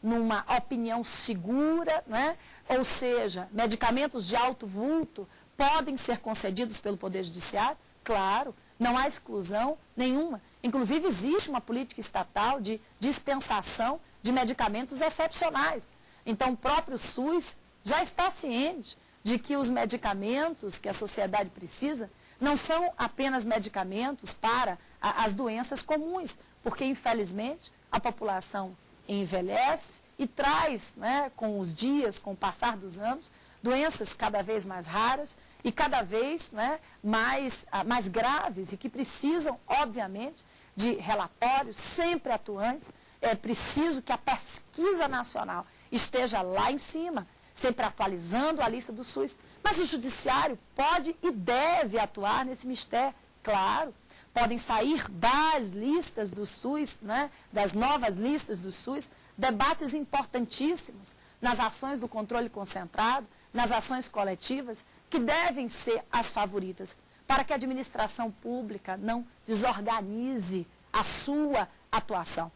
S1: numa opinião segura, né? Ou seja, medicamentos de alto vulto podem ser concedidos pelo Poder Judiciário? Claro, não há exclusão nenhuma. Inclusive, existe uma política estatal de dispensação de medicamentos excepcionais. Então, o próprio SUS já está ciente de que os medicamentos que a sociedade precisa não são apenas medicamentos para as doenças comuns, porque, infelizmente, a população envelhece e traz, né, com os dias, com o passar dos anos, doenças cada vez mais raras e cada vez, né, mais graves e que precisam, obviamente, de relatórios sempre atuantes. É preciso que a pesquisa nacional esteja lá em cima, sempre atualizando a lista do SUS. Mas o judiciário pode e deve atuar nesse mistério, claro. Podem sair das listas do SUS, né, das novas listas do SUS, debates importantíssimos nas ações do controle concentrado, nas ações coletivas, que devem ser as favoritas, para que a administração pública não desorganize a sua atuação.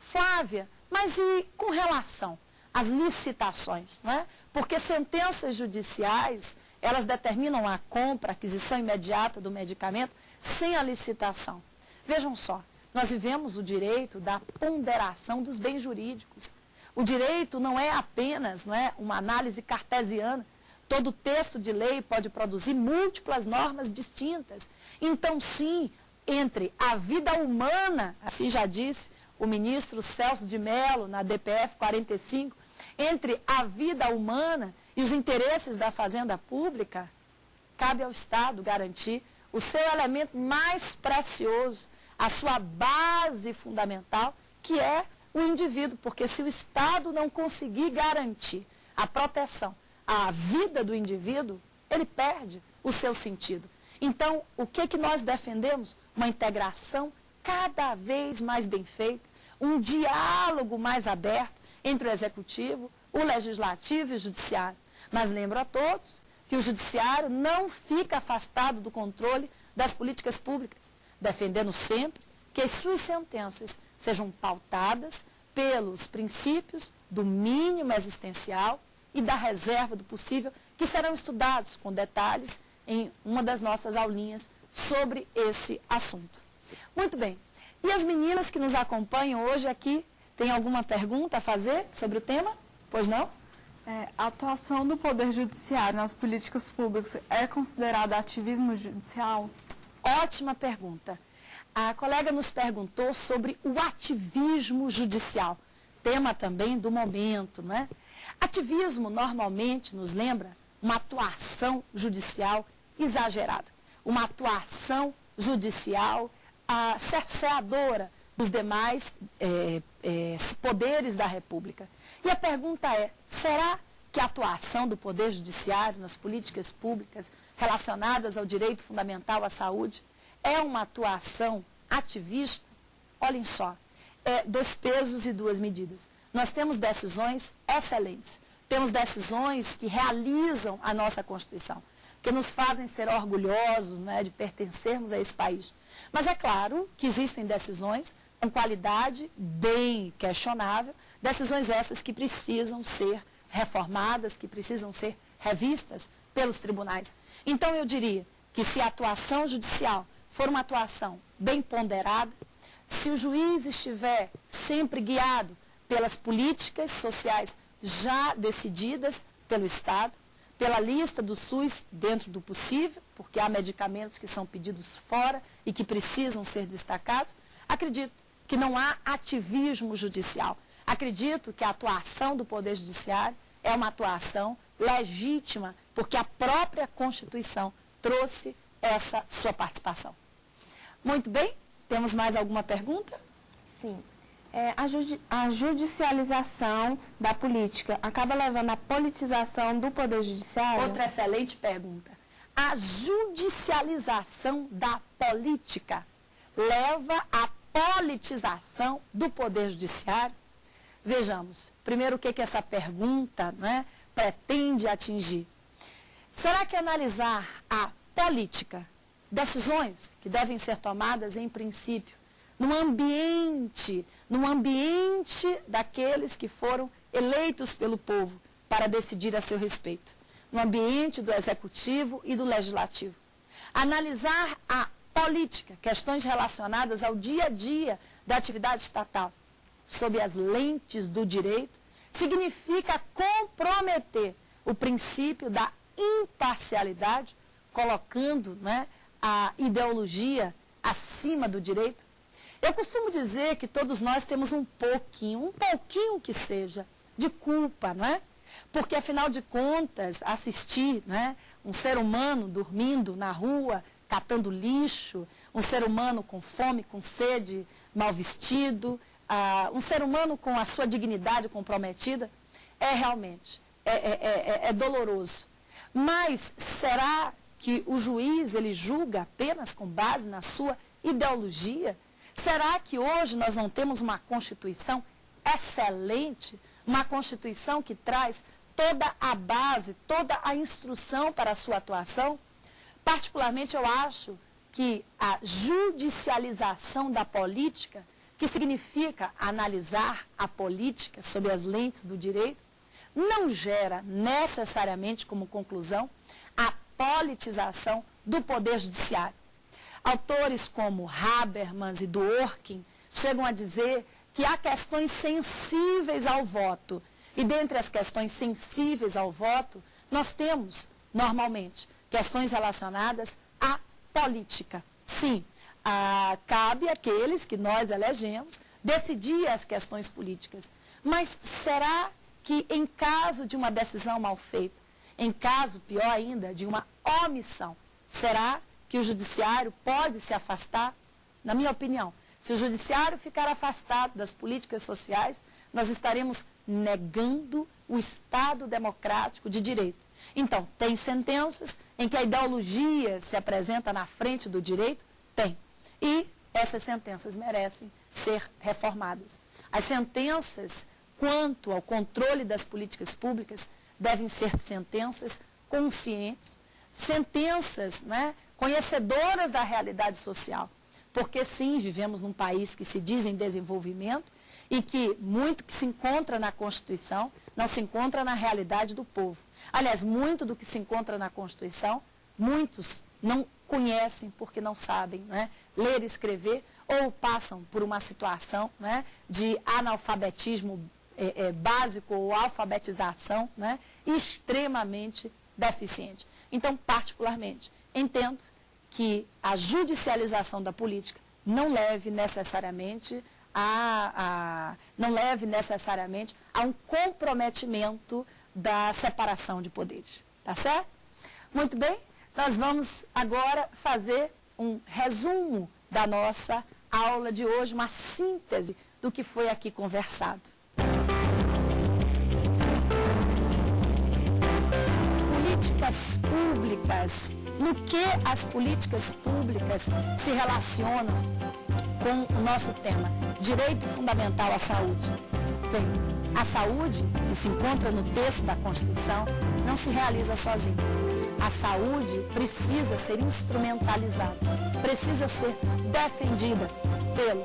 S1: Flávia, mas e com relação às licitações, né? Porque sentenças judiciais, elas determinam a compra, a aquisição imediata do medicamento sem a licitação. Vejam só, nós vivemos o direito da ponderação dos bens jurídicos. O direito não é apenas, não é, uma análise cartesiana. Todo texto de lei pode produzir múltiplas normas distintas. Então, sim, entre a vida humana, assim já disse o ministro Celso de Mello, na DPF 45, entre a vida humana e os interesses da fazenda pública, cabe ao Estado garantir o seu elemento mais precioso, a sua base fundamental, que é o indivíduo, porque se o Estado não conseguir garantir a proteção à vida do indivíduo, ele perde o seu sentido. Então, o que nós defendemos? Uma integração cada vez mais bem feita, um diálogo mais aberto entre o Executivo, o Legislativo e o Judiciário. Mas lembro a todos que o Judiciário não fica afastado do controle das políticas públicas, defendendo sempre que as suas sentenças sejam pautadas pelos princípios do mínimo existencial e da reserva do possível, que serão estudados com detalhes em uma das nossas aulinhas sobre esse assunto. Muito bem. E as meninas que nos acompanham hoje aqui, têm alguma pergunta a fazer sobre o tema? Pois não?
S2: A atuação do Poder Judiciário nas políticas públicas é considerada ativismo judicial?
S1: Ótima pergunta. A colega nos perguntou sobre o ativismo judicial, tema também do momento, né? Ativismo normalmente nos lembra uma atuação judicial exagerada, uma atuação judicial cerceadora dos demais poderes da República. E a pergunta é, será que a atuação do Poder Judiciário nas políticas públicas relacionadas ao direito fundamental à saúde é uma atuação ativista? Olhem só, dois pesos e duas medidas. Nós temos decisões excelentes, temos decisões que realizam a nossa Constituição, que nos fazem ser orgulhosos, né, de pertencermos a esse país. Mas é claro que existem decisões com qualidade bem questionável, decisões essas que precisam ser reformadas, que precisam ser revistas pelos tribunais. Então eu diria que se a atuação judicial for uma atuação bem ponderada, se o juiz estiver sempre guiado pelas políticas sociais já decididas pelo Estado, pela lista do SUS dentro do possível, porque há medicamentos que são pedidos fora e que precisam ser destacados, acredito que não há ativismo judicial. Acredito que a atuação do Poder Judiciário é uma atuação legítima, porque a própria Constituição trouxe essa sua participação. Muito bem, temos mais alguma pergunta?
S3: Sim. A judicialização da política acaba levando à politização do Poder Judiciário?
S1: Outra excelente pergunta. A judicialização da política leva à politização do Poder Judiciário? Vejamos, primeiro o que essa pergunta, né, pretende atingir. Será que analisar a política, decisões que devem ser tomadas em princípio, no ambiente daqueles que foram eleitos pelo povo para decidir a seu respeito, no ambiente do Executivo e do Legislativo. Analisar a política, questões relacionadas ao dia a dia da atividade estatal, sob as lentes do direito, significa comprometer o princípio da imparcialidade, colocando, né, a ideologia acima do direito. Eu costumo dizer que todos nós temos um pouquinho que seja, de culpa, não é? Porque, afinal de contas, assistir, né, um ser humano dormindo na rua, catando lixo, um ser humano com fome, com sede, mal vestido, um ser humano com a sua dignidade comprometida, realmente doloroso. Mas será que o juiz ele julga apenas com base na sua ideologia? Será que hoje nós não temos uma Constituição excelente, uma Constituição que traz toda a base, toda a instrução para a sua atuação? Particularmente eu acho que a judicialização da política, que significa analisar a política sob as lentes do direito, não gera necessariamente como conclusão a politização do Poder Judiciário. Autores como Habermas e Dworkin chegam a dizer que há questões sensíveis ao voto. E dentre as questões sensíveis ao voto, nós temos, normalmente, questões relacionadas à política. Sim, cabe àqueles que nós elegemos decidir as questões políticas. Mas será que em caso de uma decisão mal feita, em caso, pior ainda, de uma omissão, será que o judiciário pode se afastar? Na minha opinião, se o judiciário ficar afastado das políticas sociais, nós estaremos negando o Estado democrático de direito. Então, tem sentenças em que a ideologia se apresenta na frente do direito? Tem. E essas sentenças merecem ser reformadas. As sentenças quanto ao controle das políticas públicas devem ser sentenças conscientes, sentenças, né, conhecedoras da realidade social. Porque sim, vivemos num país que se diz em desenvolvimento e que muito que se encontra na Constituição não se encontra na realidade do povo. Aliás, muito do que se encontra na Constituição, muitos não conhecem porque não sabem, né, ler e escrever, ou passam por uma situação, né, de analfabetismo básico ou alfabetização, né, extremamente deficiente. Então, particularmente, entendo que a judicialização da política não leve necessariamente a um comprometimento da separação de poderes. Tá certo? Muito bem, nós vamos agora fazer um resumo da nossa aula de hoje, uma síntese do que foi aqui conversado. Políticas públicas. No que as políticas públicas se relacionam com o nosso tema, direito fundamental à saúde? Bem, a saúde, que se encontra no texto da Constituição, não se realiza sozinha. A saúde precisa ser instrumentalizada, precisa ser defendida pelo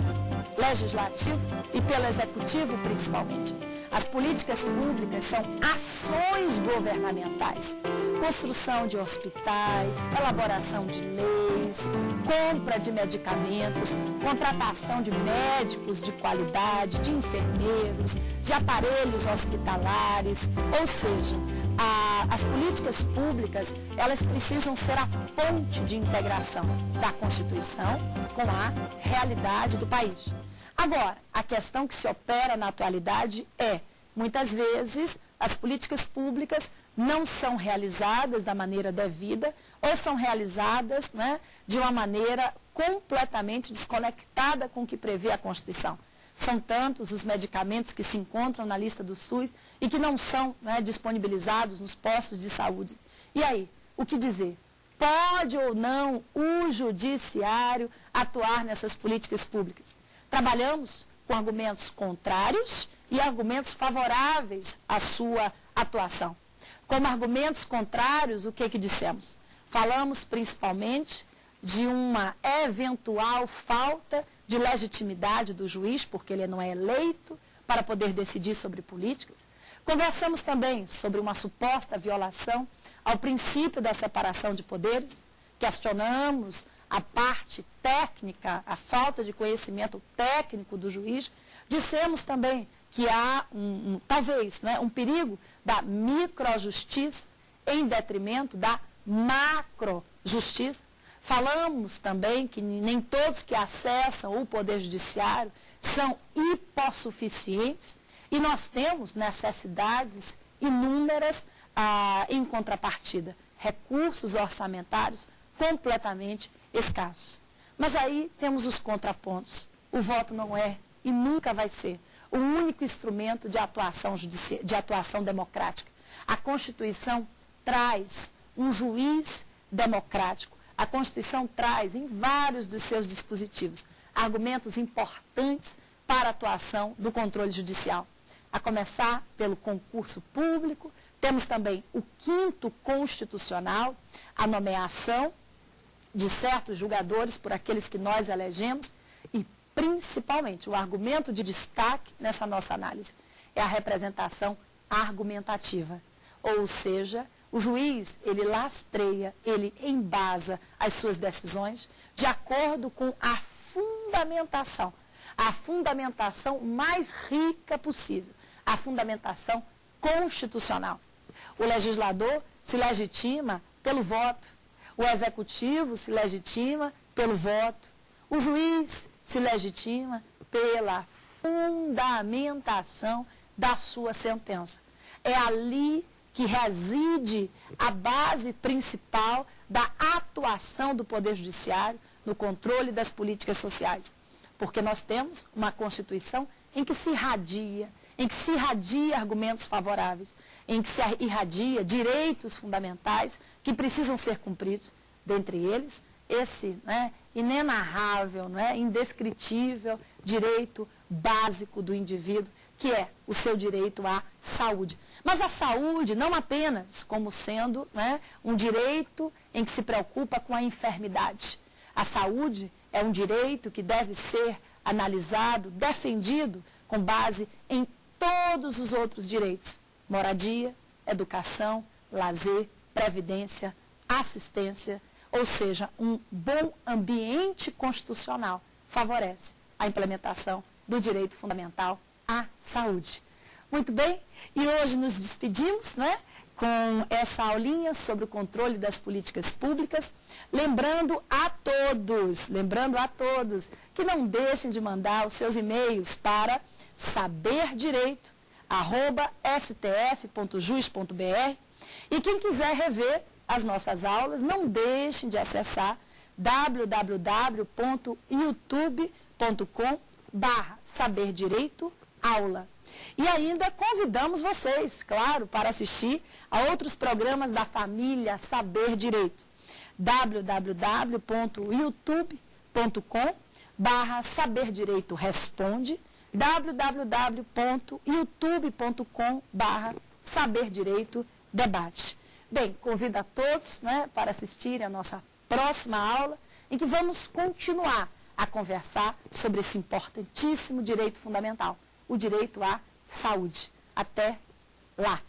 S1: Legislativo e pelo Executivo, principalmente. As políticas públicas são ações governamentais, construção de hospitais, elaboração de leis, compra de medicamentos, contratação de médicos de qualidade, de enfermeiros, de aparelhos hospitalares, ou seja, as políticas públicas, elas precisam ser a ponte de integração da Constituição com a realidade do país. Agora, a questão que se opera na atualidade é, muitas vezes, as políticas públicas não são realizadas da maneira devida ou são realizadas, né, de uma maneira completamente desconectada com o que prevê a Constituição. São tantos os medicamentos que se encontram na lista do SUS e que não são, né, disponibilizados nos postos de saúde. E aí, o que dizer? Pode ou não o judiciário atuar nessas políticas públicas? Trabalhamos com argumentos contrários e argumentos favoráveis à sua atuação. Como argumentos contrários, o que dissemos? Falamos principalmente de uma eventual falta de legitimidade do juiz, porque ele não é eleito para poder decidir sobre políticas. Conversamos também sobre uma suposta violação ao princípio da separação de poderes. Questionamos a parte técnica, a falta de conhecimento técnico do juiz. Dissemos também que há talvez, né, um perigo da microjustiça em detrimento da macrojustiça. Falamos também que nem todos que acessam o Poder Judiciário são hipossuficientes e nós temos necessidades inúmeras em contrapartida, recursos orçamentários completamente escassos. Mas aí temos os contrapontos. O voto não é e nunca vai ser o único instrumento de atuação democrática. A Constituição traz um juiz democrático. A Constituição traz, em vários dos seus dispositivos, argumentos importantes para a atuação do controle judicial. A começar pelo concurso público, temos também o 5º constitucional, a nomeação de certos julgadores por aqueles que nós elegemos e, principalmente, o argumento de destaque nessa nossa análise é a representação argumentativa. Ou seja, o juiz, ele lastreia, ele embasa as suas decisões de acordo com a fundamentação mais rica possível, a fundamentação constitucional. O legislador se legitima pelo voto, o executivo se legitima pelo voto, o juiz se legitima pela fundamentação da sua sentença. É ali que reside a base principal da atuação do Poder Judiciário no controle das políticas sociais. Porque nós temos uma Constituição em que se irradia argumentos favoráveis, em que se irradia direitos fundamentais que precisam ser cumpridos, dentre eles esse, né, inenarrável, não é? Indescritível direito básico do indivíduo, que é o seu direito à saúde. Mas a saúde não apenas como sendo, né, um direito em que se preocupa com a enfermidade. A saúde é um direito que deve ser analisado, defendido com base em todos os outros direitos: moradia, educação, lazer, previdência, assistência, ou seja, um bom ambiente constitucional favorece a implementação do direito fundamental à saúde. Muito bem, e hoje nos despedimos, né, com essa aulinha sobre o controle das políticas públicas, lembrando a todos que não deixem de mandar os seus e-mails para saberdireito@stf.jus.br, e quem quiser rever as nossas aulas, não deixem de acessar www.youtube.com/saberdireitoaula. E ainda convidamos vocês, claro, para assistir a outros programas da família Saber Direito. www.youtube.com/saberdireitoresponde, www.youtube.com/saberdireitodebate. Bem, convido a todos, né, para assistirem a nossa próxima aula, em que vamos continuar a conversar sobre esse importantíssimo direito fundamental, o direito à saúde. Até lá!